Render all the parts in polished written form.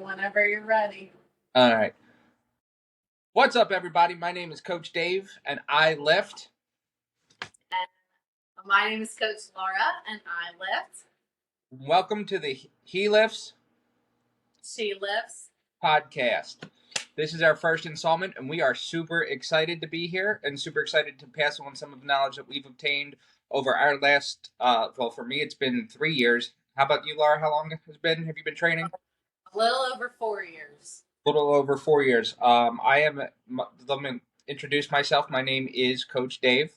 Whenever you're ready. All right. What's up, everybody? My name is Coach Dave, and I lift. And my name is Coach Laura, and I lift. Welcome to the He Lifts She lifts podcast. This is our first installment, and we are super excited to be here and super excited to pass on some of the knowledge that we've obtained over our last, well, for me, it's been 3 years. How about you, Laura? How long has it been? Have you been training? a little over 4 years. A little over 4 years. Let me introduce myself. My name is Coach Dave.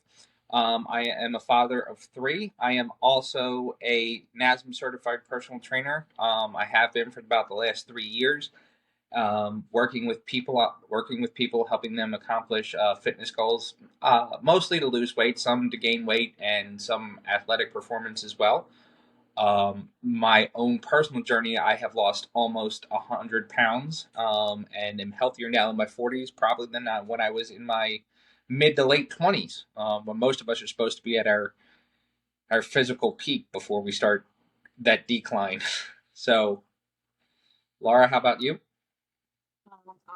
I am a father of 3. I am also a NASM certified personal trainer. I have been for about the last 3 years, working with people, helping them accomplish fitness goals, mostly to lose weight, some to gain weight, and some athletic performance as well. My own personal journey, I have lost almost 100 pounds, and am healthier now in my 40s, probably than when I was in my mid to late 20s, when most of us are supposed to be at our physical peak before we start that decline. So, Laura, how about you?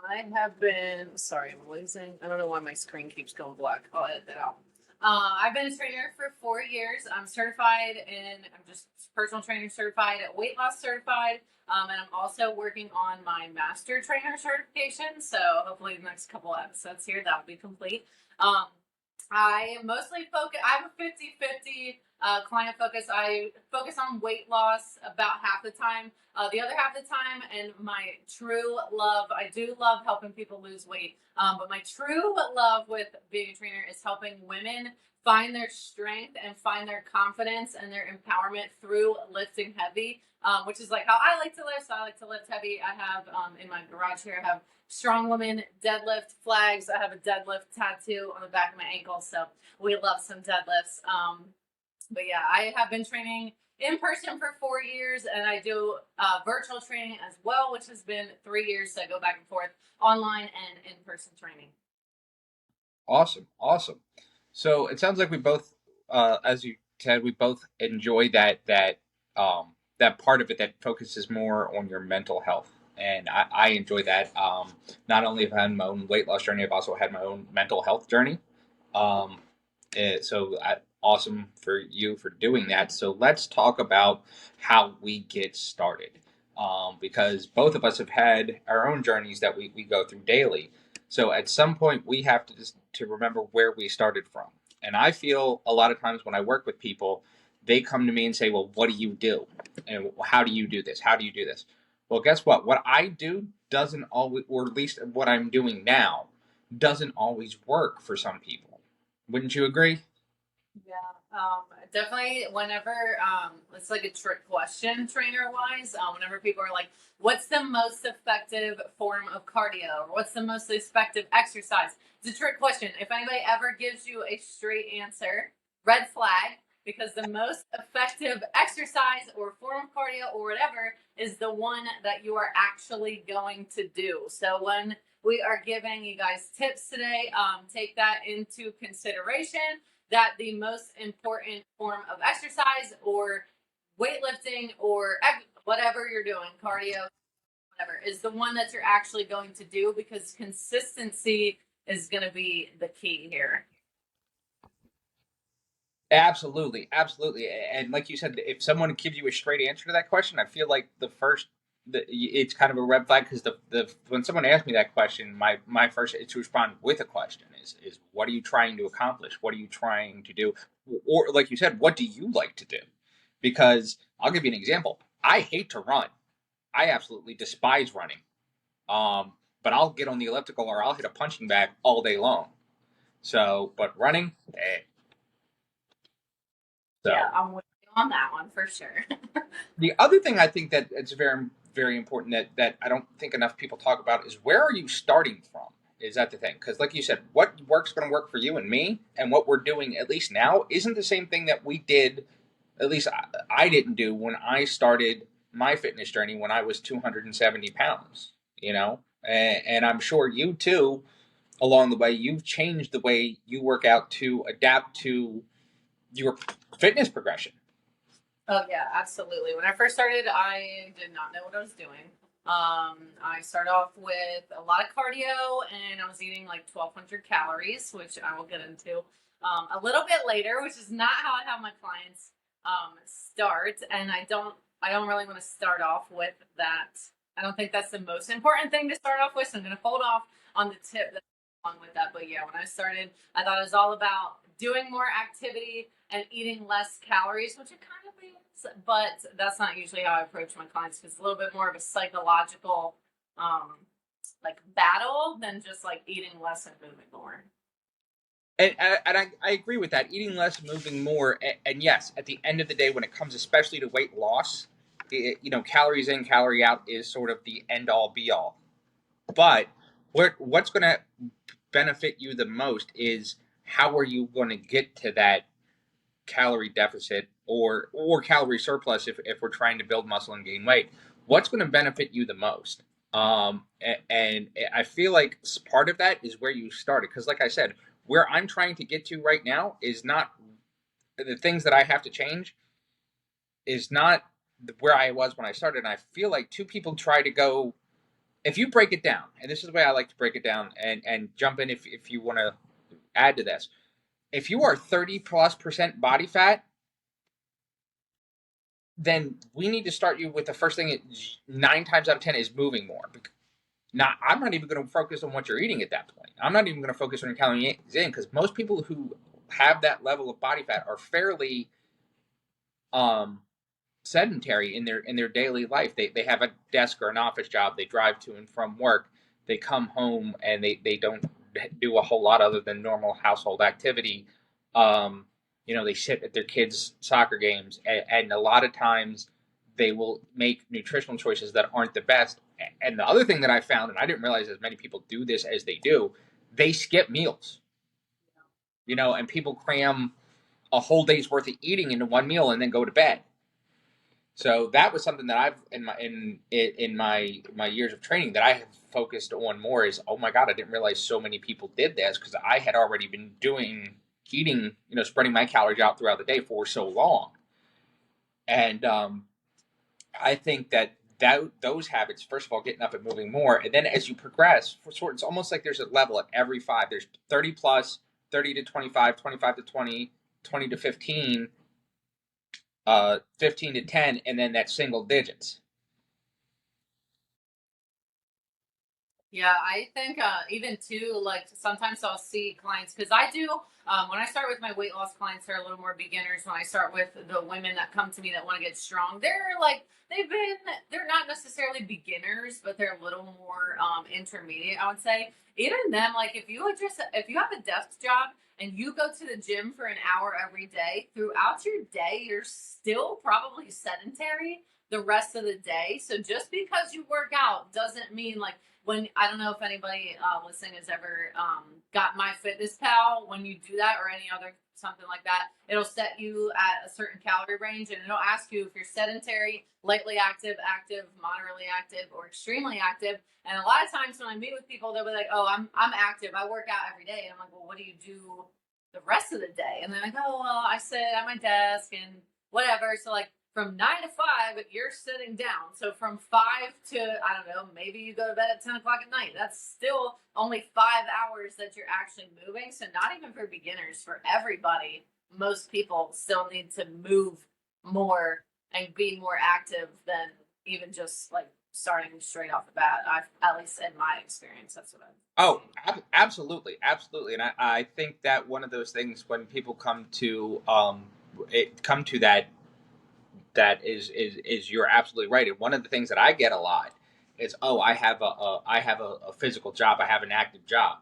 I have been, sorry, I'm losing. I don't know why my screen keeps going black. I'll edit that out. I've been a trainer for 4 years. I'm certified I'm just personal training certified, weight loss certified, and I'm also working on my master trainer certification. So hopefully the next couple of episodes here, that'll be complete. I mostly focus, I have a 50-50 client focus. I focus on weight loss about half the time. The other half of the time, and my true love, I do love helping people lose weight. But my true love with being a trainer is helping women find their strength and find their confidence and their empowerment through lifting heavy, which is like how I like to lift. So I like to lift heavy. I have in my garage here, I have strong woman deadlift flags. I have a deadlift tattoo on the back of my ankle. So we love some deadlifts. But yeah, I have been training in person for 4 years, and I do virtual training as well, which has been 3 years. So I go back and forth online and in-person training. Awesome. So it sounds like we both, as you said, we both enjoy that part of it that focuses more on your mental health. And I enjoy that. Not only have I had my own weight loss journey, I've also had my own mental health journey. Um, Awesome for you for doing that. So let's talk about how we get started. Because both of us have had our own journeys that we go through daily. So at some point we have to remember where we started from. And I feel a lot of times when I work with people, they come to me and say, well, what do you do? And how do you do this? How do you do this? Well, guess what? What I do doesn't always, or at least what I'm doing now, doesn't always work for some people. Wouldn't you agree? Yeah, definitely. Whenever it's like a trick question, trainer wise. Whenever people are like, "What's the most effective form of cardio?" or "What's the most effective exercise?" It's a trick question. If anybody ever gives you a straight answer, red flag, because the most effective exercise or form of cardio or whatever is the one that you are actually going to do. So when we are giving you guys tips today, take that into consideration that the most important form of exercise or weightlifting or whatever you're doing, cardio, whatever, is the one that you're actually going to do, because consistency is going to be the key here. Absolutely. And like you said, if someone gives you a straight answer to that question, I feel like it's kind of a red flag, because the when someone asks me that question, my first is to respond with a question: is what are you trying to accomplish? What are you trying to do? Or like you said, what do you like to do? Because I'll give you an example. I hate to run. I absolutely despise running. But I'll get on the elliptical or I'll hit a punching bag all day long. So, but running, So Yeah, I'm with you on that one for sure. the other thing I think that it's very, very important that I don't think enough people talk about is where are you starting from? Is that the thing? Because like you said, what work's going to work for you and me, and what we're doing at least now isn't the same thing that we did. At least I didn't do when I started my fitness journey when I was 270 pounds. And I'm sure you too. Along the way, you've changed the way you work out to adapt to your fitness progression. Oh yeah, absolutely. When I first started, I did not know what I was doing. I started off with a lot of cardio, and I was eating like 1,200 calories, which I will get into a little bit later, which is not how I have my clients start. And I don't really want to start off with that. I don't think that's the most important thing to start off with. So I'm going to hold off on the tip that's along with that. But yeah, when I started, I thought it was all about doing more activity and eating less calories, which it kind of is, but that's not usually how I approach my clients, because it's a little bit more of a psychological like battle than just like eating less and moving more. And I agree with that. Eating less, moving more, and yes, at the end of the day, when it comes especially to weight loss, calories in, calorie out is sort of the end all be all. But what's going to benefit you the most is how are you going to get to that calorie deficit or calorie surplus if we're trying to build muscle and gain weight. What's going to benefit you the most? And I feel like part of that is where you started, because like I said, where I'm trying to get to right now is not the things that I have to change is not where I was when I started. And I feel like two people try to go. If you break it down, and this is the way I like to break it down, and jump in if you want to add to this. If you are 30+% body fat, then we need to start you with the first thing. 9 times out of 10 is moving more. Not, I'm not even going to focus on what you're eating at that point. I'm not even going to focus on your calories in, because most people who have that level of body fat are fairly sedentary in their daily life. They have a desk or an office job. They drive to and from work. They come home and they don't do a whole lot other than normal household activity. They sit at their kids' soccer games, and a lot of times they will make nutritional choices that aren't the best. And the other thing that I found, and I didn't realize as many people do this as they do, they skip meals. And people cram a whole day's worth of eating into one meal and then go to bed. So that was something that I've in my years of training that I have focused on more is, oh my God, I didn't realize so many people did this, because I had already been eating, spreading my calories out throughout the day for so long. And I think that those habits, first of all, getting up and moving more, and then as you progress, it's almost like there's a level at every 5. There's 30 plus, 30 to 25, 25 to 20, 20 to 15, 15 to 10, and then that single digits. Yeah, I think even too, like sometimes I'll see clients, because I do, when I start with my weight loss clients, they're a little more beginners. When I start with the women that come to me that want to get strong, they're not necessarily beginners, but they're a little more intermediate, I would say. Even them, like if you have a desk job and you go to the gym for an hour every day, throughout your day, you're still probably sedentary the rest of the day. So just because you work out doesn't mean like, when I don't know if anybody listening has ever got My Fitness Pal. When you do that or any other something like that, it'll set you at a certain calorie range, and it'll ask you if you're sedentary, lightly active, active, moderately active, or extremely active. And a lot of times when I meet with people, they'll be like, "Oh, I'm active. I work out every day." And I'm like, "Well, what do you do the rest of the day?" And they're like, "Oh, well, I sit at my desk and whatever." So like from 9 to 5, you're sitting down. So from 5 to, I don't know, maybe you go to bed at 10 o'clock at night. That's still only 5 hours that you're actually moving. So not even for beginners, for everybody, most people still need to move more and be more active than even just like starting straight off the bat. At least in my experience, that's what Oh, absolutely, absolutely, and I think that one of those things when people come to that is you're absolutely right. And one of the things that I get a lot is, oh, I have a physical job, I have an active job.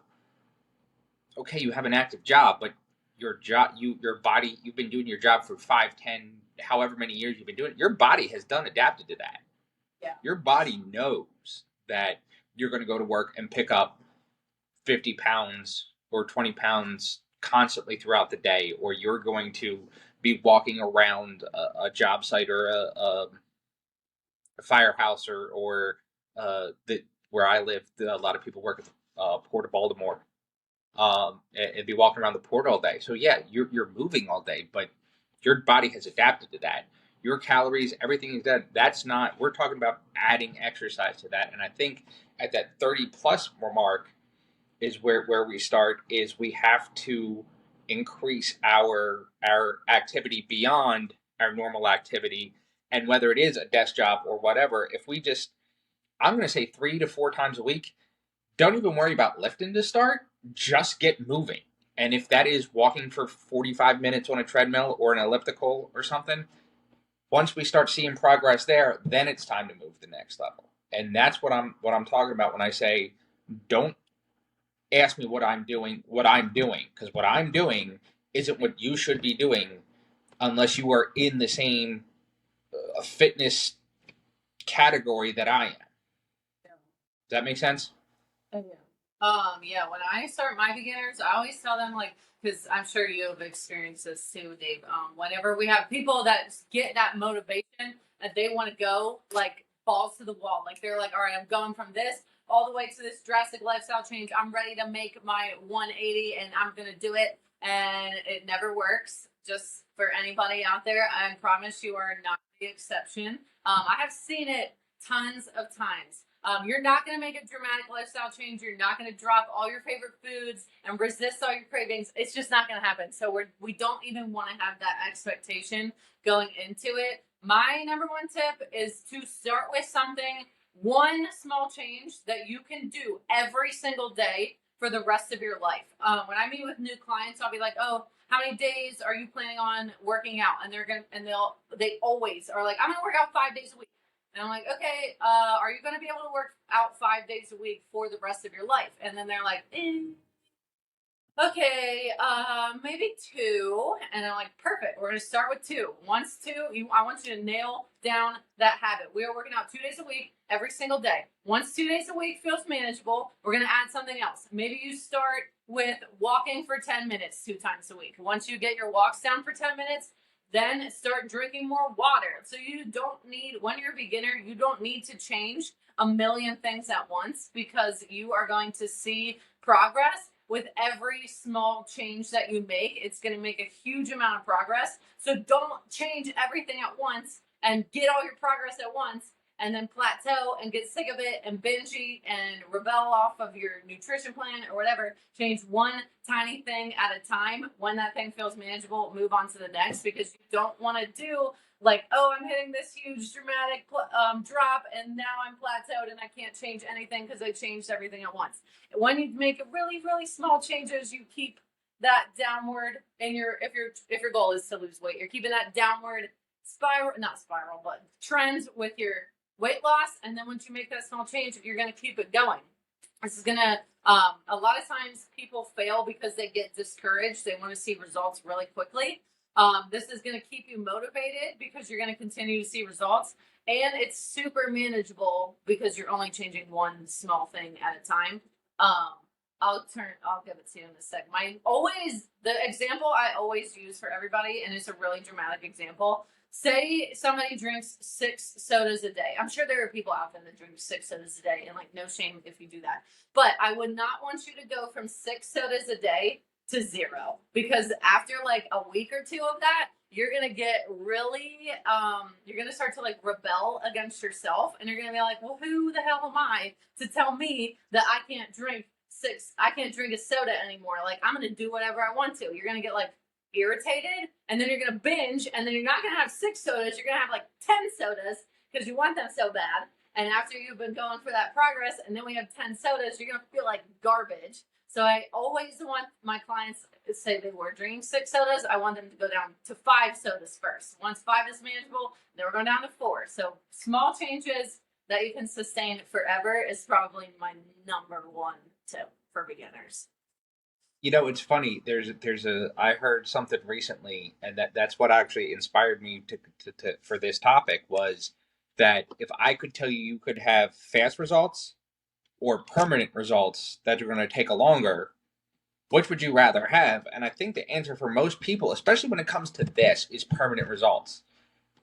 Okay, you have an active job, but your body, you've been doing your job for 5, 10, however many years you've been doing it. Your body has done adapted to that. Yeah. Your body knows that you're going to go to work and pick up 50 pounds or 20 pounds constantly throughout the day, or you're going to be walking around a job site or a firehouse or where I live. A lot of people work at Port of Baltimore, and be walking around the port all day. So yeah, you're moving all day, but your body has adapted to that. your calories, everything is that. That's not. We're talking about adding exercise to that, and I think at that 30 plus mark is where we start. Is we have to increase our activity beyond our normal activity, and whether it is a desk job or whatever. If we just, I'm going to say 3 to 4 times a week, don't even worry about lifting to start. Just get moving. And if that is walking for 45 minutes on a treadmill or an elliptical or something, once we start seeing progress there, then it's time to move to the next level. And that's what I'm talking about when I say don't ask me what I'm doing, because what I'm doing isn't what you should be doing unless you are in the same fitness category that I am. Does that make sense? Oh, yeah. Yeah, when I start my beginners, I always tell them, like, because I'm sure you have experienced this too, Dave. Whenever we have people that get that motivation that they want to go like balls to the wall, like they're like, all right, I'm going from this all the way to this drastic lifestyle change. I'm ready to make my 180 and I'm gonna do it. And it never works. Just for anybody out there, I promise you are not the exception. I have seen it tons of times. You're not going to make a dramatic lifestyle change. You're not going to drop all your favorite foods and resist all your cravings. It's just not going to happen. So we don't even want to have that expectation going into it. My number one tip is to start with something, one small change that you can do every single day for the rest of your life. When I meet with new clients, I'll be like, oh, how many days are you planning on working out? And they always are like, I'm going to work out 5 days a week. And I'm like, okay, are you going to be able to work out 5 days a week for the rest of your life? And then they're like, okay, maybe 2. And I'm like, perfect. We're going to start with 2. Once 2, I want you to nail down that habit. We are working out 2 days a week every single day. Once 2 days a week feels manageable, we're going to add something else. Maybe you start with walking for 10 minutes 2 times a week. Once you get your walks down for 10 minutes, then start drinking more water. So you don't need, when you're a beginner, you don't need to change a million things at once, because you are going to see progress with every small change that you make. It's going to make a huge amount of progress. So don't change everything at once and get all your progress at once and then plateau and get sick of it and binge eat and rebel off of your nutrition plan or whatever. Change one tiny thing at a time. When that thing feels manageable, move on to the next, because you don't want to do like, oh, I'm hitting this huge dramatic drop and now I'm plateaued and I can't change anything because I changed everything at once. When you make really, really small changes, you keep that downward, and if your goal is to lose weight, you're keeping that downward not spiral, but trends with your weight loss. And then once you make that small change, you're going to keep it going. This is going to, a lot of times people fail because they get discouraged. They want to see results really quickly. This is going to keep you motivated because you're going to continue to see results. And it's super manageable because you're only changing one small thing at a time. I'll give it to you in a sec. The example I always use for everybody, and it's a really dramatic example. Say somebody drinks 6 sodas a day. I'm sure there are people out there that drink 6 sodas a day, and like, no shame if you do that. But I would not want you to go from 6 sodas a day to 0, because after like a week or 2 of that, you're going to get really, you're going to start to like rebel against yourself, and you're going to be like, well, who the hell am I to tell me that I can't drink a soda anymore? Like, I'm going to do whatever I want to. You're going to get like irritated, and then you're going to binge, and then you're not going to have 6 sodas. You're going to have like 10 sodas because you want them so bad. And after you've been going for that progress, and then we have 10 sodas, you're going to feel like garbage. So I always want my clients to say they were drinking 6 sodas. I want them to go down to 5 sodas first. Once 5 is manageable, then we're going down to 4. So small changes that you can sustain forever is probably my number one tip for beginners. You know, it's funny. I heard something recently, and that's what actually inspired me to for this topic, was that if I could tell you you could have fast results or permanent results that are going to take a longer, which would you rather have? And I think the answer for most people, especially when it comes to this, is permanent results.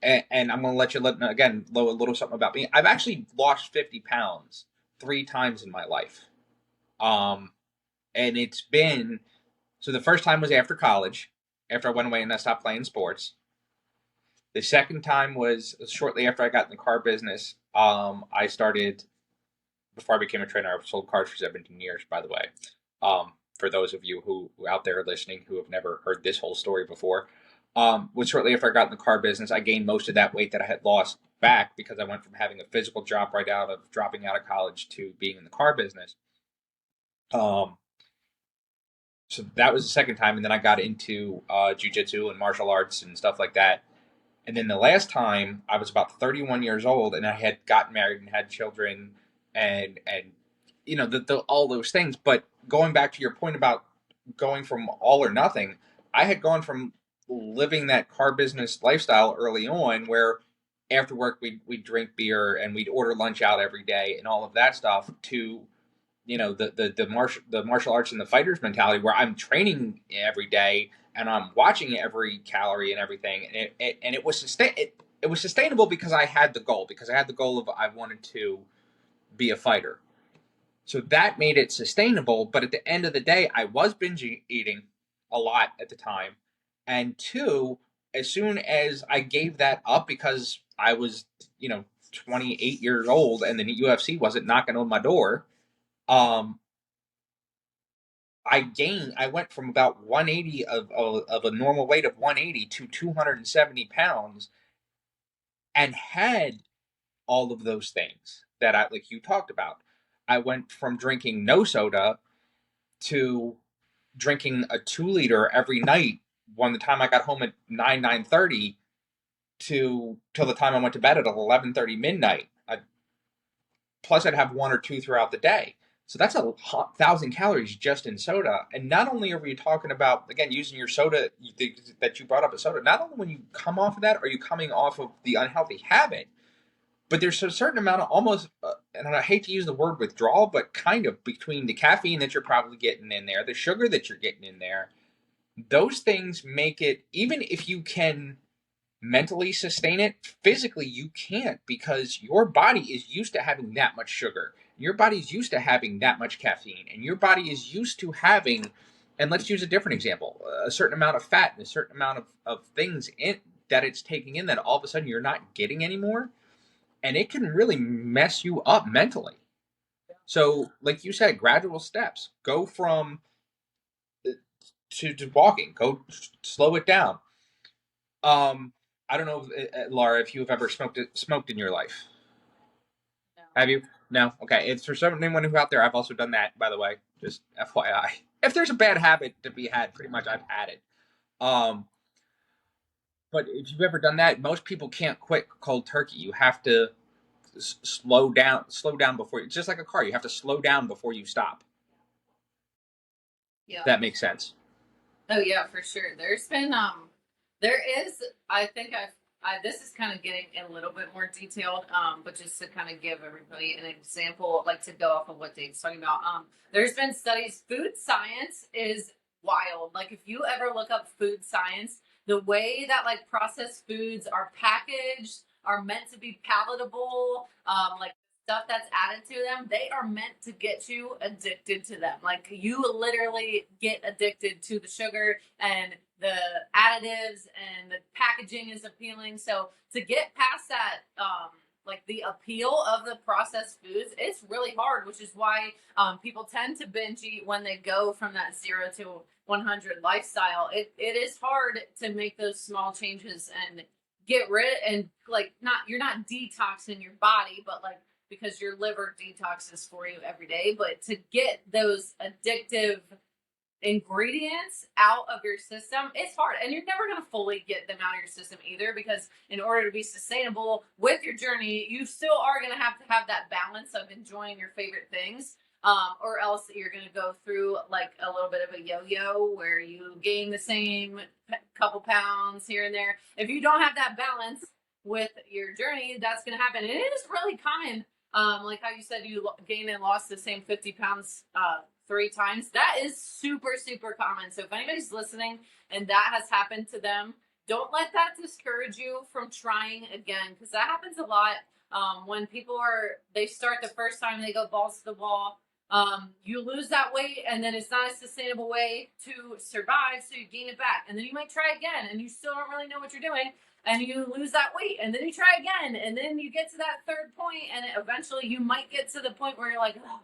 And I'm going to let you again know a little something about me. I've actually lost 50 pounds 3 times in my life. And it's been, so the first time was after college, after I went away and I stopped playing sports. The second time was shortly after I got in the car business. I started before I became a trainer. I've sold cars for 17 years, by the way. For those of you who out there listening who have never heard this whole story before, was shortly after I got in the car business, I gained most of that weight that I had lost back because I went from having a physical job right out of dropping out of college to being in the car business. Um, so that was the second time, and then I got into jujitsu and martial arts and stuff like that. And then the last time I was about 31 years old, and I had gotten married and had children, and all those things. But going back to your point about going from all or nothing, I had gone from living that car business lifestyle early on, where after work we'd drink beer and we'd order lunch out every day and all of that stuff, to the martial arts and the fighters mentality, where I'm training every day and I'm watching every calorie and everything, and it was sustainable because I had the goal, of I wanted to be a fighter. So that made it sustainable, but at the end of the day, I was binge eating a lot at the time. And two, as soon as I gave that up because I was, 28 years old and the UFC wasn't knocking on my door, um, I went from about 180 of a normal weight of 180 to 270 pounds, and had all of those things that like you talked about. I went from drinking no soda to drinking a 2 liter every night. When the time I got home at 9:30 to till the time I went to bed at 11:30 midnight. Plus, I'd have one or two throughout the day. So that's 1,000 calories just in soda. And not only are we talking about, again, using your soda that you brought up, a soda, not only when you come off of that are you coming off of the unhealthy habit, but there's a certain amount of almost, and I hate to use the word withdrawal, but kind of, between the caffeine that you're probably getting in there, the sugar that you're getting in there. Those things make it, even if you can mentally sustain it, physically you can't, because your body is used to having that much sugar. Your body's used to having that much caffeine, and your body is used to having, and let's use a different example, a certain amount of fat and a certain amount of things in that it's taking in, that all of a sudden you're not getting anymore. And it can really mess you up mentally. So, like you said, gradual steps. Go from to walking. Go slow it down. Um, I don't know, Laura, if you have ever smoked in your life. No. Have you? No. Okay. It's for anyone who out there. I've also done that, by the way. Just FYI. If there's a bad habit to be had, pretty much I've had it. Um, but if you've ever done that, most people can't quit cold turkey. You have to slow down before you, just like a car. You have to slow down before you stop. Yeah. That makes sense. Oh yeah, for sure. There is, I think this is kind of getting a little bit more detailed, but just to kind of give everybody an example, like to go off of what Dave's talking about. There's been studies. Food science is wild. Like if you ever look up food science, the way that like processed foods are packaged are meant to be palatable. Like stuff that's added to them, they are meant to get you addicted to them. Like you literally get addicted to the sugar and the additives, and the packaging is appealing. So to get past that, like the appeal of the processed foods, it's really hard, which is why people tend to binge eat when they go from that 0 to 100 lifestyle. It is hard to make those small changes and get rid, and like not, you're not detoxing your body, but like because your liver detoxes for you every day. But to get those addictive ingredients out of your system, it's hard, and you're never going to fully get them out of your system either, because in order to be sustainable with your journey, you still are going to have that balance of enjoying your favorite things, or else you're going to go through like a little bit of a yo-yo where you gain the same couple pounds here and there. If you don't have that balance with your journey, that's going to happen, and it is really common. Like how you said you gained and lost the same 50 pounds 3 times. That is super, super common. So if anybody's listening and that has happened to them, don't let that discourage you from trying again, because that happens a lot. When people they start the first time, they go balls to the wall. You lose that weight, and then it's not a sustainable way to survive, so you gain it back. And then you might try again, and you still don't really know what you're doing. and you lose that weight, and then you try again, and then you get to that third point, and eventually you might get to the point where you're like, oh,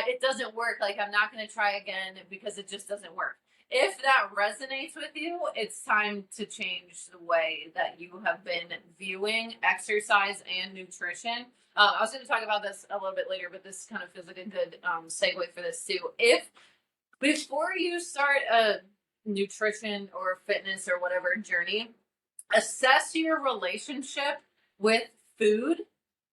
it doesn't work. Like, I'm not going to try again because it just doesn't work. If that resonates with you, it's time to change the way that you have been viewing exercise and nutrition. I was going to talk about this a little bit later, but this kind of feels like a good segue for this too. If before you start a nutrition or fitness or whatever journey, assess your relationship with food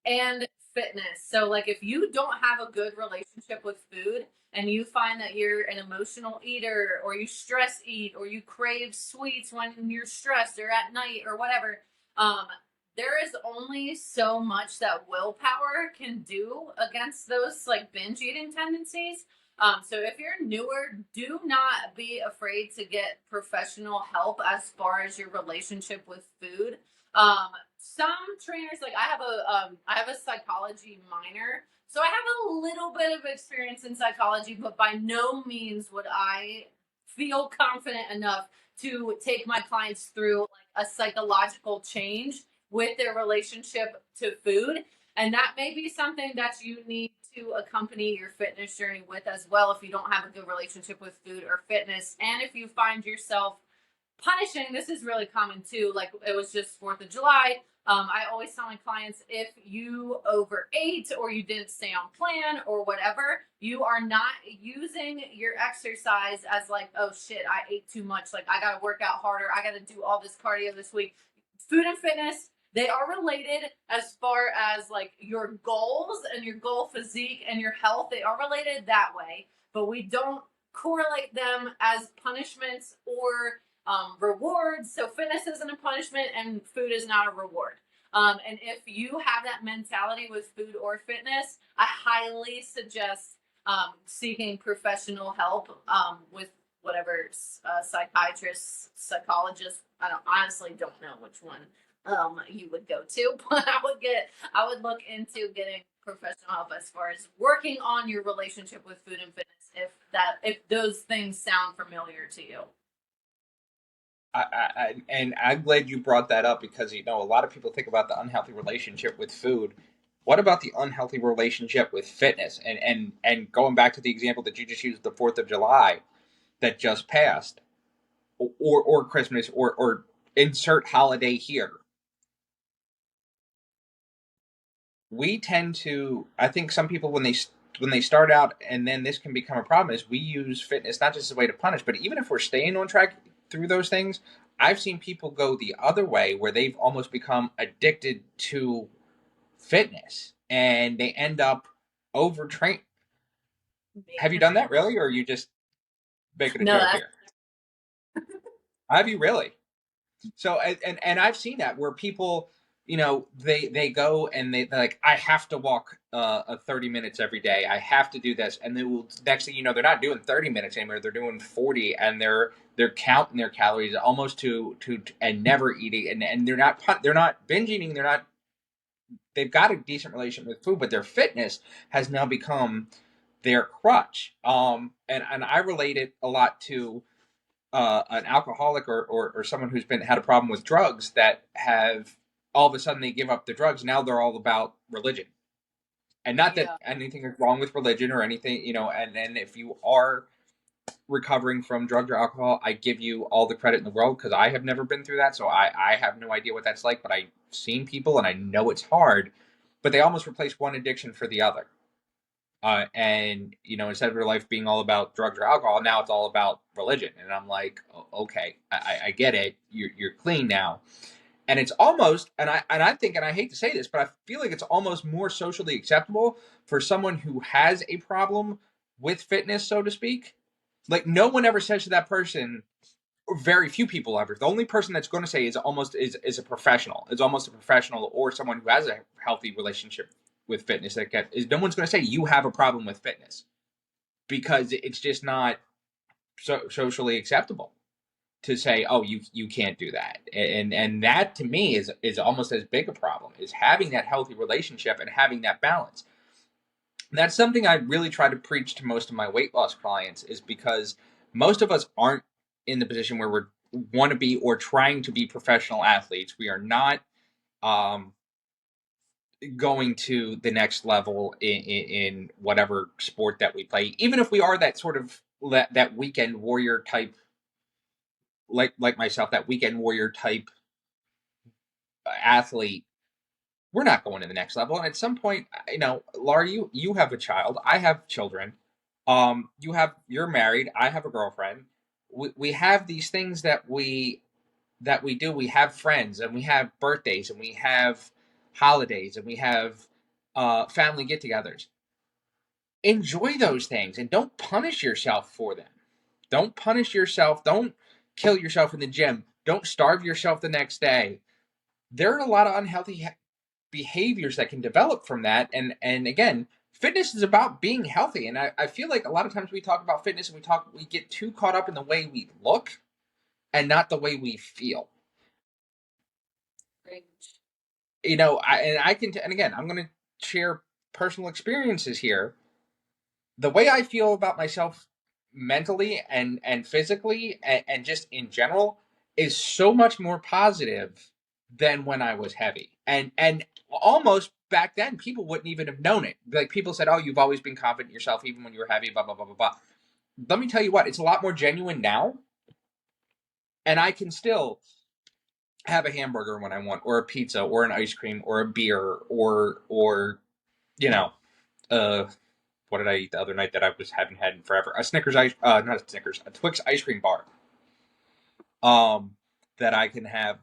and fitness. So, like, if you don't have a good relationship with food and you find that you're an emotional eater, or you stress eat, or you crave sweets when you're stressed or at night or whatever, um, there is only so much that willpower can do against those like binge eating tendencies. So if you're newer, do not be afraid to get professional help as far as your relationship with food. Some trainers, like I have a psychology minor, so I have a little bit of experience in psychology, but by no means would I feel confident enough to take my clients through like a psychological change with their relationship to food. And that may be something that you need to accompany your fitness journey with as well, if you don't have a good relationship with food or fitness. And if you find yourself punishing, this is really common too. Like, it was just 4th of July. I always tell my clients, if you overate or you didn't stay on plan or whatever, you are not using your exercise as like, oh shit, I ate too much. Like, I got to work out harder. I got to do all this cardio this week. Food and fitness, they are related as far as like your goals and your goal physique and your health. They are related that way, but we don't correlate them as punishments or rewards. So fitness isn't a punishment and food is not a reward. And if you have that mentality with food or fitness, I highly suggest seeking professional help with whatever psychiatrist, psychologist. Honestly don't know which one you would go to, but I would look into getting professional help as far as working on your relationship with food and fitness, if those things sound familiar to you. And I'm glad you brought that up because a lot of people think about the unhealthy relationship with food. What about the unhealthy relationship with fitness? And going back to the example that you just used, the 4th of July that just passed, or Christmas, or insert holiday here. We tend to, I think some people when they start out, and then this can become a problem, is we use fitness not just as a way to punish, but even if we're staying on track through those things, I've seen people go the other way where they've almost become addicted to fitness and they end up overtrained. Have you done that really, or are you just making a No, joke that's here? Have you really? So and I've seen that where people, they go and they're like, I have to walk 30 minutes every day. I have to do this, and they will. Next thing you know, they're not doing 30 minutes anymore. They're doing 40, and they're counting their calories almost to and never eating, and they're not binge eating. They've got a decent relationship with food, but their fitness has now become their crutch. And I relate it a lot to an alcoholic or someone who's had a problem with drugs that have all of a sudden they give up the drugs. Now they're all about religion, and not that yeah. anything is wrong with religion or anything, and if you are recovering from drugs or alcohol, I give you all the credit in the world because I have never been through that, so I have no idea what that's like, but I've seen people and I know it's hard, but they almost replace one addiction for the other. And instead of your life being all about drugs or alcohol, now it's all about religion. And I'm like, okay, I get it. You're clean now, and it's almost, and I think, and I hate to say this, but I feel like it's almost more socially acceptable for someone who has a problem with fitness, so to speak. Like, no one ever says to that person, or very few people ever. The only person that's going to say is a professional. Is almost a professional or someone who has a healthy relationship with fitness. Is no one's going to say you have a problem with fitness because it's just not socially acceptable to say, oh, you can't do that. And that to me is almost as big a problem, is having that healthy relationship and having that balance. And that's something I really try to preach to most of my weight loss clients, is because most of us aren't in the position where we're want to be or trying to be professional athletes. We are not um, going to the next level in whatever sport that we play. Even if we are that sort of that weekend warrior type, like myself, that weekend warrior type athlete, we're not going to the next level. And at some point, Laura, you have a child. I have children. You're married. I have a girlfriend. We have these things that we do. We have friends, and we have birthdays, and we have holidays, and we have family get-togethers. Enjoy those things, and don't punish yourself for them. Don't punish yourself. Don't kill yourself in the gym. Don't starve yourself the next day. There are a lot of unhealthy behaviors that can develop from that. And again, fitness is about being healthy. And I feel like a lot of times we talk about fitness and we get too caught up in the way we look and not the way we feel. Great. And again, I'm going to share personal experiences here. The way I feel about myself mentally and physically and just in general is so much more positive than when I was heavy. And almost back then people wouldn't even have known it. Like people said, "Oh, you've always been confident in yourself even when you were heavy, blah blah blah blah blah." Let me tell you what, it's a lot more genuine now, and I can still have a hamburger when I want, or a pizza, or an ice cream, or a beer, or you know, uh what did I eat the other night that I haven't had in forever? A Snickers not a Snickers, a Twix ice cream bar. That I can have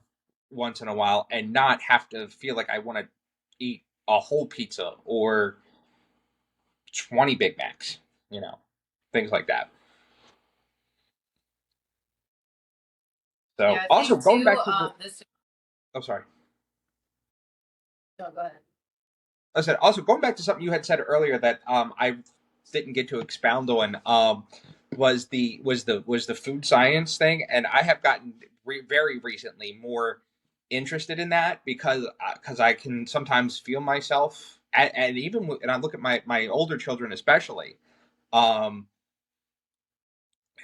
once in a while and not have to feel like I want to eat a whole pizza or 20 Big Macs, things like that. So Yeah, I also think going too. back to the, This. oh sorry, No, go ahead. I said also going back to something you had said earlier that I didn't get to expound on was the food science thing, and I have gotten very recently more interested in that because I can sometimes feel myself and even and I look at my older children especially um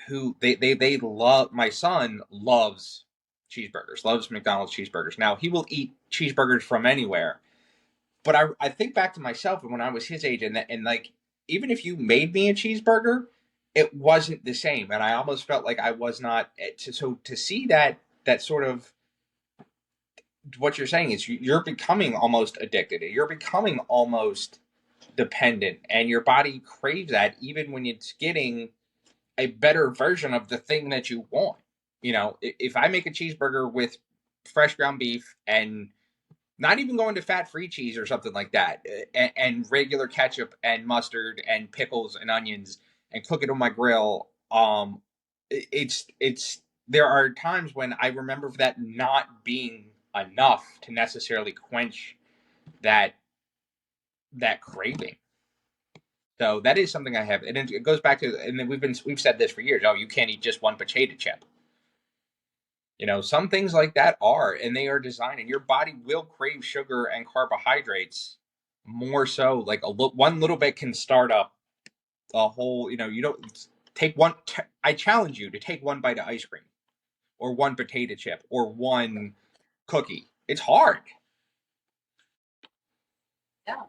who they love. My son loves cheeseburgers, loves McDonald's cheeseburgers. Now he will eat cheeseburgers from anywhere, but I think back to myself and when I was his age, and like even if you made me a cheeseburger, it wasn't the same, and I almost felt like I was not. So to see that sort of what you're saying is you're becoming almost addicted. You're becoming almost dependent, and your body craves that even when it's getting a better version of the thing that you want. If I make a cheeseburger with fresh ground beef and not even going to fat-free cheese or something like that, and regular ketchup and mustard and pickles and onions, and cook it on my grill. It's there are times when I remember that not being enough to necessarily quench that that craving. So that is something I have, and it goes back to, and then we've said this for years. Oh, you can't eat just one potato chip. Some things like that are, and they are designed, and your body will crave sugar and carbohydrates more so. Like one little bit can start up a whole. You don't take one. I challenge you to take one bite of ice cream, or one potato chip, or one cookie. It's hard. Yeah.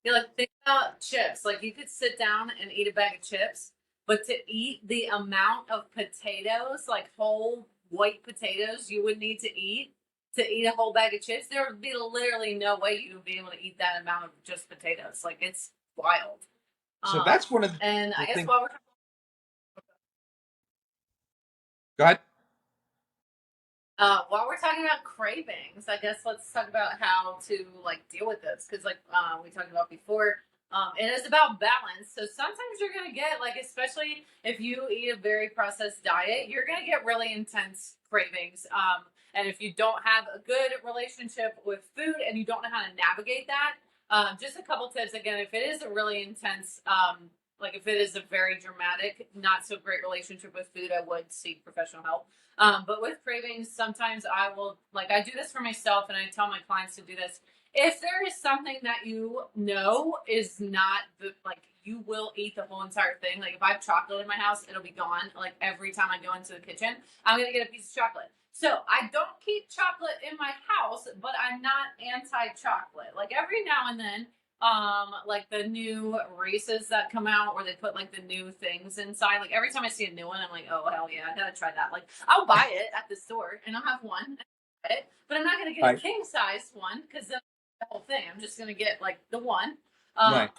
Yeah, like think about chips. Like you could sit down and eat a bag of chips, but to eat the amount of potatoes, like whole white potatoes, you would need to eat a whole bag of chips, there would be literally no way you would be able to eat that amount of just potatoes. Like it's wild. So Um, that's one of and the I guess things. while we're Go ahead. While we're talking about cravings, I guess let's talk about how to like deal with this because, like we talked about before, it is about balance. So sometimes you're gonna get like, especially if you eat a very processed diet, you're gonna get really intense cravings. And if you don't have a good relationship with food and you don't know how to navigate that, just a couple tips. Again, if it is a really intense, like if it is a very dramatic, not so great relationship with food, I would seek professional help. But with cravings, sometimes I will, like, I do this for myself and I tell my clients to do this. If there is something that you know is not the like you will eat the whole entire thing. Like if I have chocolate in my house, it'll be gone. Like every time I go into the kitchen, I'm gonna get a piece of chocolate. So I don't keep chocolate in my house, but I'm not anti-chocolate. Like every now and then, like the new races that come out where they put like the new things inside. Like every time I see a new one, I'm like, oh hell yeah, I gotta try that. Like I'll buy it at the store and I'll have one, but I'm not gonna get a Right. king size one because then the whole thing. I'm just gonna get like the one. Um, Right.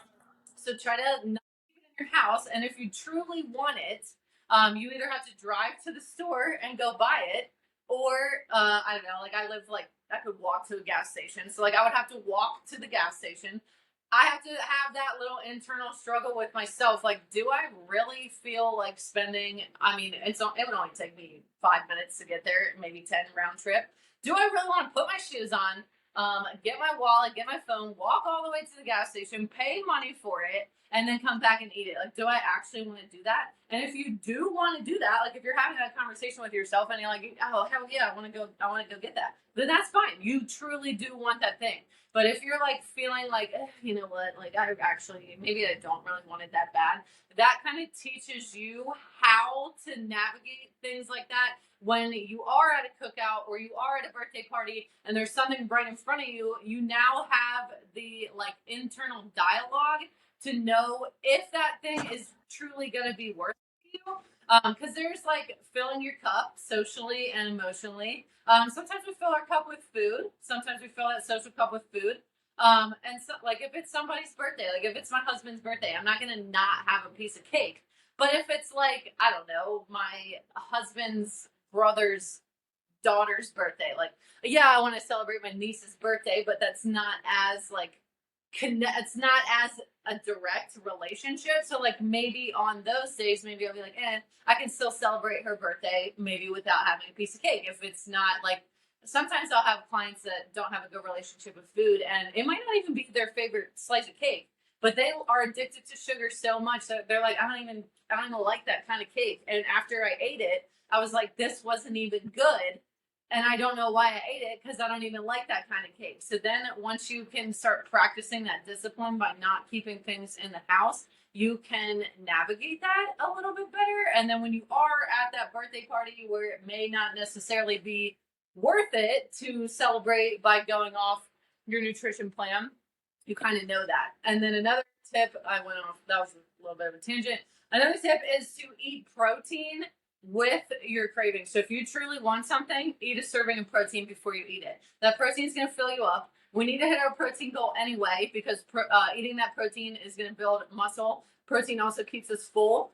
so try to not keep it in your house, and if you truly want it, you either have to drive to the store and go buy it, or I don't know. Like I live like I could walk to a gas station, so like I would have to walk to the gas station. I have to have that little internal struggle with myself. Like, do I really feel like spending? I mean, it would only take me 5 minutes to get there, maybe 10 round trip. Do I really want to put my shoes on, get my wallet, get my phone, walk all the way to the gas station, pay money for it, and then come back and eat it? Like, do I actually want to do that? And if you do want to do that, like if you're having that conversation with yourself and you're like, oh hell yeah, I want to go get that, then that's fine. You truly do want that thing. But if you're like feeling like, you know what, like I actually maybe I don't really want it that bad, that kind of teaches you how to navigate things like that when you are at a cookout or you are at a birthday party and there's something right in front of you. You now have the like internal dialogue to know if that thing is truly going to be worth it to you. Because there's like filling your cup socially and emotionally. Sometimes we fill our cup with food. Sometimes we fill that social cup with food. And so, like, if it's somebody's birthday, like if it's my husband's birthday, I'm not gonna not have a piece of cake. But if it's like, I don't know, my husband's brother's daughter's birthday, like, yeah, I want to celebrate my niece's birthday, but that's not as like it's not as a direct relationship. So like maybe on those days, maybe I'll be like, I can still celebrate her birthday, maybe without having a piece of cake. If it's not like sometimes I'll have clients that don't have a good relationship with food and it might not even be their favorite slice of cake, but they are addicted to sugar so much that they're like, I don't even like that kind of cake. And after I ate it, I was like, this wasn't even good, and I don't know why I ate it because I don't even like that kind of cake. So then once you can start practicing that discipline by not keeping things in the house, you can navigate that a little bit better. And then when you are at that birthday party where it may not necessarily be worth it to celebrate by going off your nutrition plan, you kind of know that. And then another tip, I went off, that was a little bit of a tangent. Another tip is to eat protein with your cravings. So if you truly want something, eat a serving of protein before you eat it. That protein is going to fill you up. We need to hit our protein goal anyway because eating that protein is going to build muscle. Protein also keeps us full.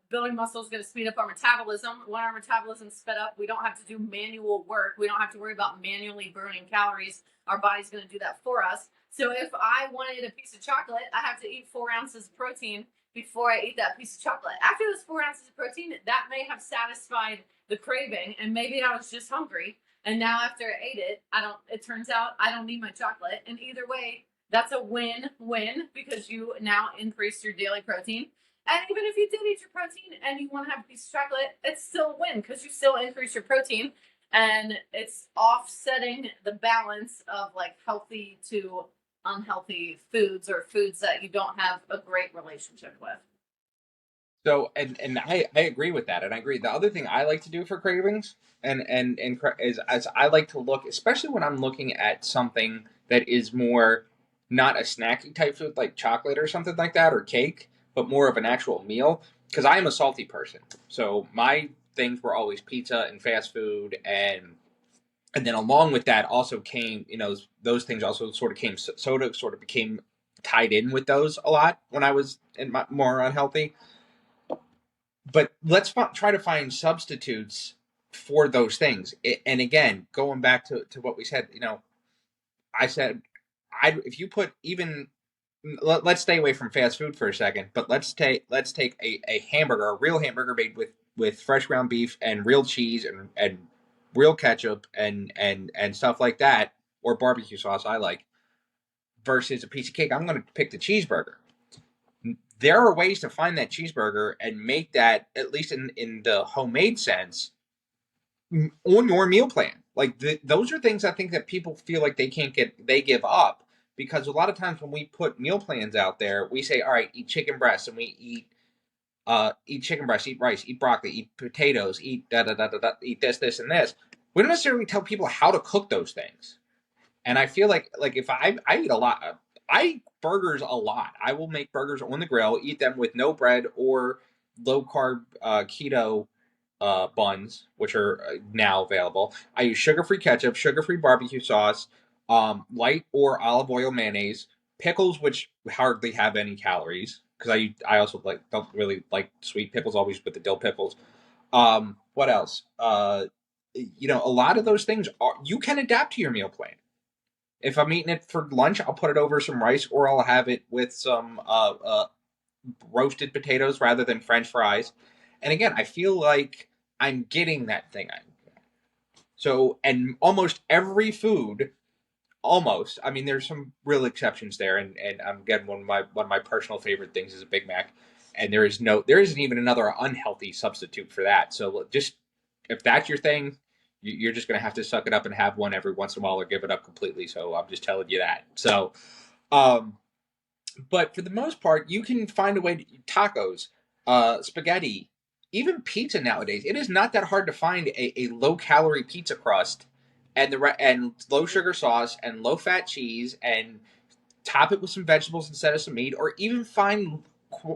Building muscle is going to speed up our metabolism. When our metabolism is sped up, we don't have to do manual work. We don't have to worry about manually burning calories. Our body's going to do that for us. So if I wanted a piece of chocolate, I have to eat 4 ounces of protein before I eat that piece of chocolate. After those 4 ounces of protein, that may have satisfied the craving, and maybe I was just hungry. And now after I ate it, it turns out I don't need my chocolate. And either way, that's a win-win because you now increase your daily protein. And even if you did eat your protein and you want to have a piece of chocolate, it's still a win because you still increase your protein. And it's offsetting the balance of like healthy to unhealthy foods or foods that you don't have a great relationship with. So and I agree with that, and I agree. The other thing I like to do for cravings is as I like to look, especially when I'm looking at something that is more not a snacky type food like chocolate or something like that or cake, but more of an actual meal. Because I am a salty person, so my things were always pizza and fast food, and then along with that also came, those things also sort of came soda sort of became tied in with those a lot when I was more unhealthy. But let's try to find substitutes for those things. And again, going back to what we said, I said, if you put even let's stay away from fast food for a second, but let's take a hamburger, a real hamburger made with fresh ground beef and real cheese and real ketchup and stuff like that, or barbecue sauce I like, versus a piece of cake. I'm going to pick the cheeseburger. There are ways to find that cheeseburger and make that, at least in the homemade sense, on your meal plan. Like those are things I think that people feel like they give up because a lot of times when we put meal plans out there, we say, all right, eat chicken breast, and we eat chicken breast, eat rice, eat broccoli, eat potatoes, eat da da da da da, eat this and this. We don't necessarily tell people how to cook those things. And I feel like if I eat a lot, I eat burgers a lot. I will make burgers on the grill, eat them with no bread or low carb keto buns, which are now available. I use sugar free ketchup, sugar free barbecue sauce, light or olive oil mayonnaise, pickles, which hardly have any calories because I also don't really like sweet pickles, always with the dill pickles. What else? A lot of those things you can adapt to your meal plan. If I'm eating it for lunch, I'll put it over some rice, or I'll have it with some roasted potatoes rather than French fries. And again, I feel like I'm getting that thing. So, and almost every food, almost. I mean, there's some real exceptions there, and I'm getting one of my personal favorite things is a Big Mac, and there isn't even another unhealthy substitute for that. So just if that's your thing, you're just gonna have to suck it up and have one every once in a while, or give it up completely. So I'm just telling you that. So, um, but for the most part, you can find a way to tacos, spaghetti, even pizza nowadays. It is not that hard to find a low calorie pizza crust and low sugar sauce and low fat cheese and top it with some vegetables instead of some meat, or even find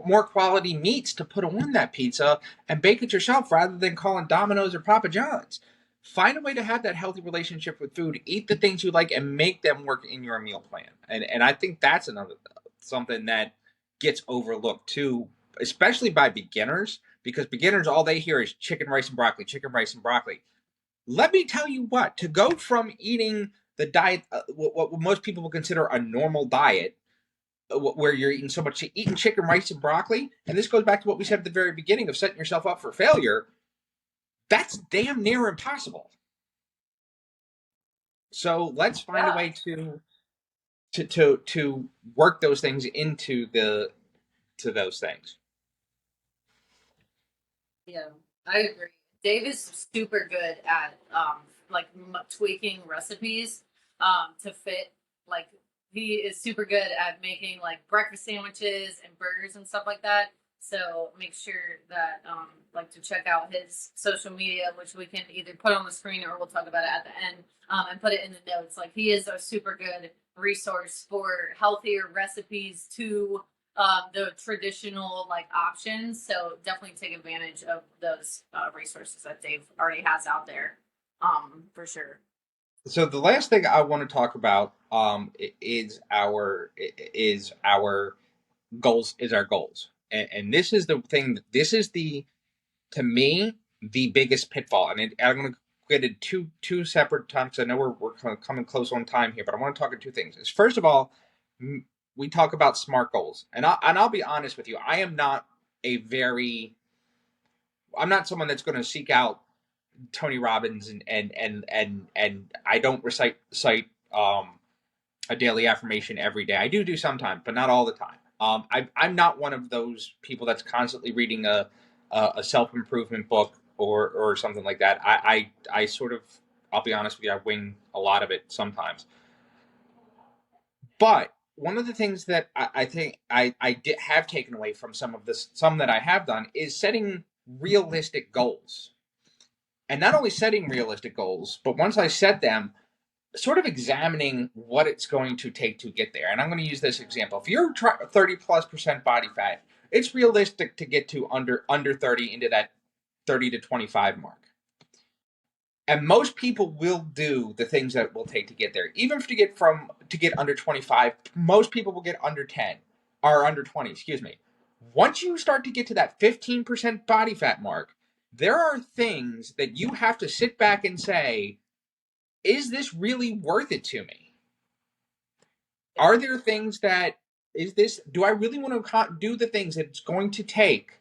more quality meats to put on that pizza and bake it yourself rather than calling Domino's or Papa John's. Find a way to have that healthy relationship with food. Eat the things you like and make them work in your meal plan. And I think that's another something that gets overlooked too, especially by beginners, because beginners all they hear is chicken, rice, and broccoli, chicken, rice, and broccoli. Let me tell you what, to go from eating the diet, what most people would consider a normal diet, where you're eating so much, eating chicken, rice, and broccoli, and this goes back to what we said at the very beginning of setting yourself up for failure. That's damn near impossible. So let's find a Yeah. way to work those things into the to those things. Yeah, I agree. Dave is super good at like tweaking recipes to fit. Like he is super good at making like breakfast sandwiches and burgers and stuff like that. So make sure that like to check out his social media, which we can either put on the screen or we'll talk about it at the end, and put it in the notes. Like he is a super good resource for healthier recipes to the traditional like options. So definitely take advantage of those resources that Dave already has out there, for sure. So the last thing I want to talk about is our goals, is our goals, and this is the thing. This is the to me the biggest pitfall, and I'm going to get it two separate times. I know we're kind of coming close on time here, but I want to talk about two things. Is first of all, we talk about SMART goals, and I'll be honest with you, a very I'm not someone that's going to seek out Tony Robbins and I don't recite a daily affirmation every day. I do sometimes, but not all the time. I'm not one of those people that's constantly reading a self improvement book or something like that. I sort of, I'll be honest with you, I wing a lot of it sometimes. But one of the things that I think have taken away from some that I have done, is setting realistic goals. And not only setting realistic goals, but once I set them, sort of examining what it's going to take to get there. And I'm going to use this example. If you're 30+% body fat, it's realistic to get to under 30, into that 30 to 25 mark. And most people will do the things that it will take to get there. Even to get under 25, most people will get under 10 or under 20, excuse me. Once you start to get to that 15% body fat mark, there are things that you have to sit back and say, is this really worth it to me? Are there things that do I really want to do the things that it's going to take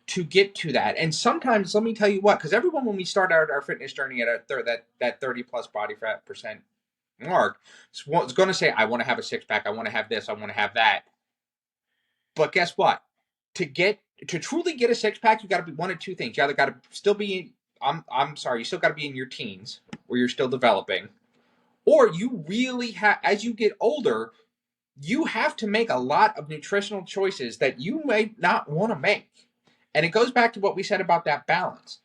to get to that? And sometimes, let me tell you what, because everyone, when we start out our fitness journey at that 30 plus body fat percent mark, is going to say, I want to have a six pack, I want to have this, I want to have that. But guess what? To truly get a six pack, you got to be one of two things. You either got to still be, I'm sorry, you still got to be in your teens, where you're still developing, or you really have, as you get older, you have to make a lot of nutritional choices that you may not want to make. And it goes back to what we said about that balance.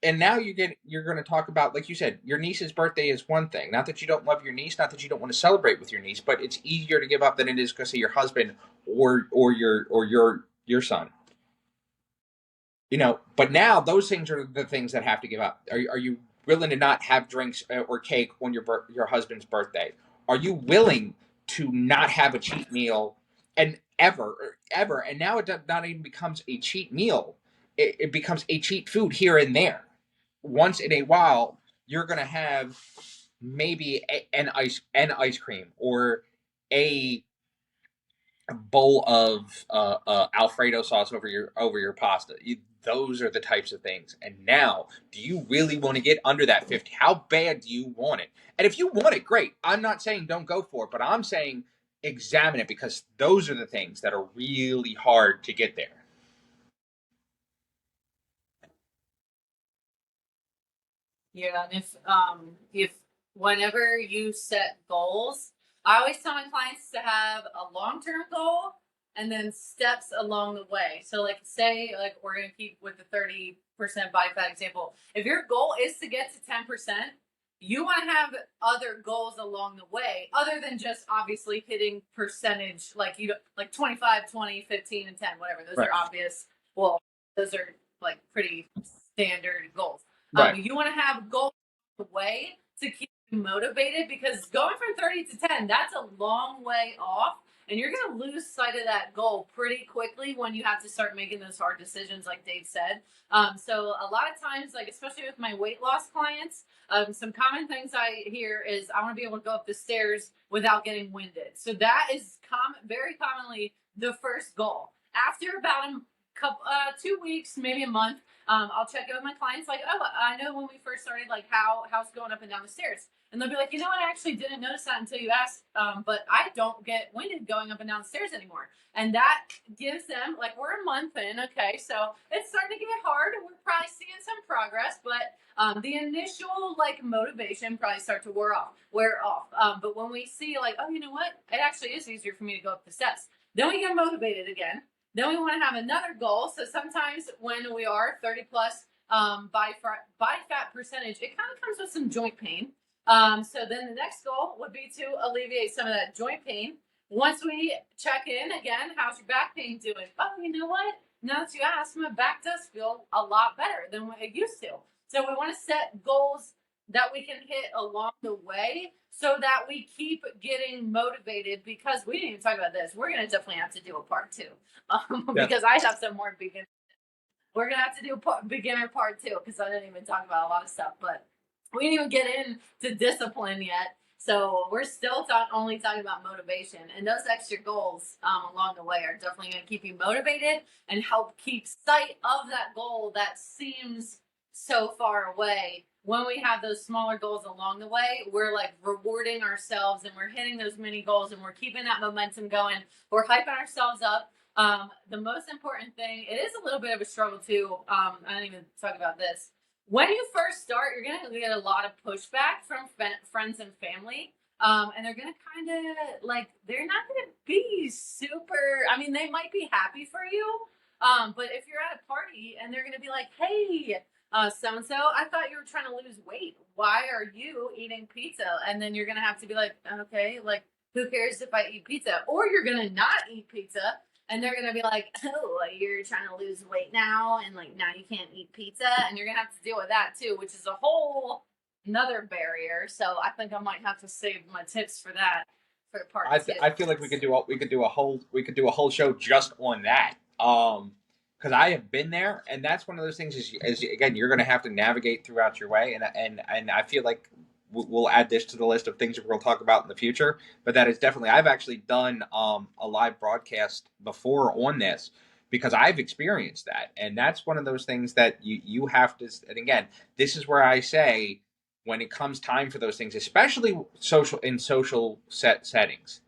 And now you're going to talk about, like you said, your niece's birthday is one thing. Not that you don't love your niece, not that you don't want to celebrate with your niece, but it's easier to give up than it is to say your husband or your son. But now those things are the things that have to give up. Are you willing to not have drinks or cake on your husband's birthday? Are you willing to not have a cheat meal and ever? And now it not even becomes a cheat meal. It becomes a cheat food here and there. Once in a while, you're gonna have maybe an ice cream or a bowl of Alfredo sauce over your pasta. Those are the types of things. And now, do you really want to get under that 50? How bad do you want it? And if you want it, great. I'm not saying don't go for it, but I'm saying examine it, because those are the things that are really hard to get there. Yeah, and if whenever you set goals, I always tell my clients to have a long-term goal and then steps along the way. So like say like we're gonna keep with the 30% body fat example. If your goal is to get to 10%, you want to have other goals along the way, other than just obviously hitting percentage like like 25, 20, 15, and 10, whatever. Those Right. are obvious. Well, those are like pretty standard goals. Right. You want to have goals the way to keep you motivated, because going from 30 to 10, that's a long way off. And you're going to lose sight of that goal pretty quickly when you have to start making those hard decisions, like Dave said. So a lot of times, like especially with my weight loss clients, some common things I hear is I want to be able to go up the stairs without getting winded. So that is very commonly the first goal. After about a couple, 2 weeks, maybe a month, I'll check in with my clients like, oh, I know when we first started, like how's going up and down the stairs. And they'll be like, I actually didn't notice that until you asked. But I don't get winded going up and down the stairs anymore. And that gives them, like, we're a month in, okay, so it's starting to get hard. We're probably seeing some progress, but the initial like motivation probably start to wear off. But when we see like, oh, you know what, it actually is easier for me to go up the steps, then we get motivated again. Then we want to have another goal. So sometimes when we are 30 plus body fat percentage, it kind of comes with some joint pain. So then the next goal would be to alleviate some of that joint pain. Once we check in again, how's your back pain doing? Oh, you know what? Now that you asked, my back does feel a lot better than what it used to. So we want to set goals that we can hit along the way so that we keep getting motivated, because we didn't even talk about this. We're going to definitely have to do a part two because I have some more beginner. We're going to have to do beginner part two because I didn't even talk about a lot of stuff, but we didn't even get into discipline yet. So we're still only talking about motivation, and those extra goals along the way are definitely going to keep you motivated and help keep sight of that goal that seems so far away. When we have those smaller goals along the way, we're like rewarding ourselves and we're hitting those mini goals and we're keeping that momentum going. We're hyping ourselves up. The most important thing, it is a little bit of a struggle too. I didn't even talk about this. When you first start, you're going to get a lot of pushback from friends and family. And they're going to kind of like, they're not going to be super, I mean, they might be happy for you. But if you're at a party and they're going to be like, hey, so-and-so, I thought you were trying to lose weight. Why are you eating pizza? And then you're going to have to be like, okay, like, who cares if I eat pizza? Or you're going to not eat pizza. And they're going to be like, oh, you're trying to lose weight now. And like, now you can't eat pizza. And you're going to have to deal with that too, which is a whole another barrier. So I think I might have to save my tips for that for part two. I feel like we could do a whole show just on that. Because I have been there, and that's one of those things. Is again, you're going to have to navigate throughout your way, and I feel like we'll add this to the list of things that we're going to talk about in the future. But that is definitely, I've actually done a live broadcast before on this, because I've experienced that, and that's one of those things that you have to. And again, this is where I say, when it comes time for those things, especially social settings,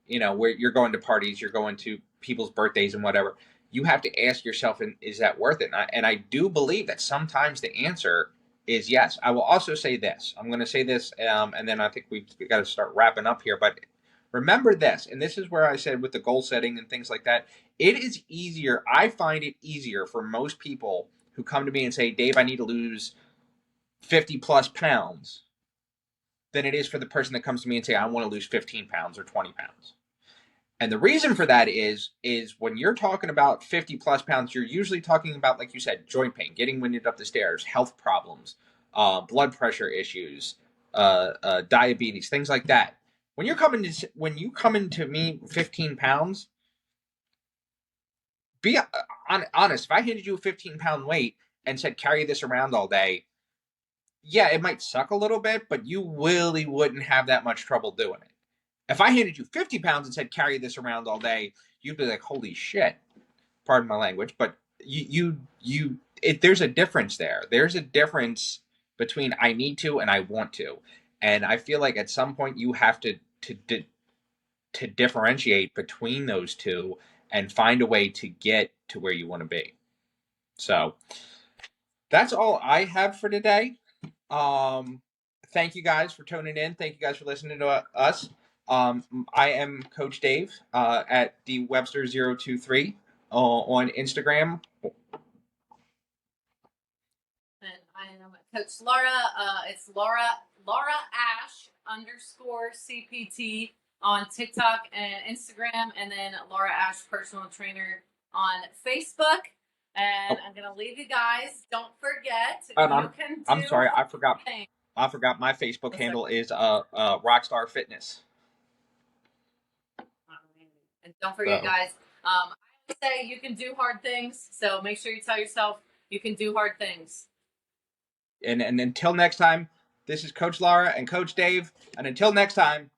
where you're going to parties, you're going to people's birthdays and whatever, you have to ask yourself, is that worth it? And I do believe that sometimes the answer is yes. I will also say this. I'm going to say this, and then I think we've got to start wrapping up here. But Remember this, and this is where I said with the goal setting and things like that, it is easier. I find it easier for most people who come to me and say, Dave, I need to lose 50 plus pounds, than it is for the person that comes to me and say, I want to lose 15 pounds or 20 pounds. And the reason for that is when you're talking about 50 plus pounds, you're usually talking about, like you said, joint pain, getting winded up the stairs, health problems, blood pressure issues, diabetes, things like that. When you come into me 15 pounds, be honest. If I handed you a 15-pound weight and said carry this around all day, yeah, it might suck a little bit, but you really wouldn't have that much trouble doing it. If I handed you 50 pounds and said carry this around all day, you'd be like, holy shit. Pardon my language, but there's a difference there. There's a difference between I need to and I want to. And I feel like at some point you have to differentiate between those two and find a way to get to where you want to be. So that's all I have for today. Thank you guys for tuning in. Thank you guys for listening to us. I am Coach Dave at the Webster 023 on Instagram. And I am Coach Laura. It's Laura Ash _CPT on TikTok and Instagram, and then Laura Ash Personal Trainer on Facebook. And I'm gonna leave you guys. Don't forget, I'm sorry, I forgot. I forgot my Facebook handle is Rockstar Fitness. And don't forget, guys. I say you can do hard things, so make sure you tell yourself you can do hard things. And until next time, this is Coach Laura and Coach Dave. And until next time,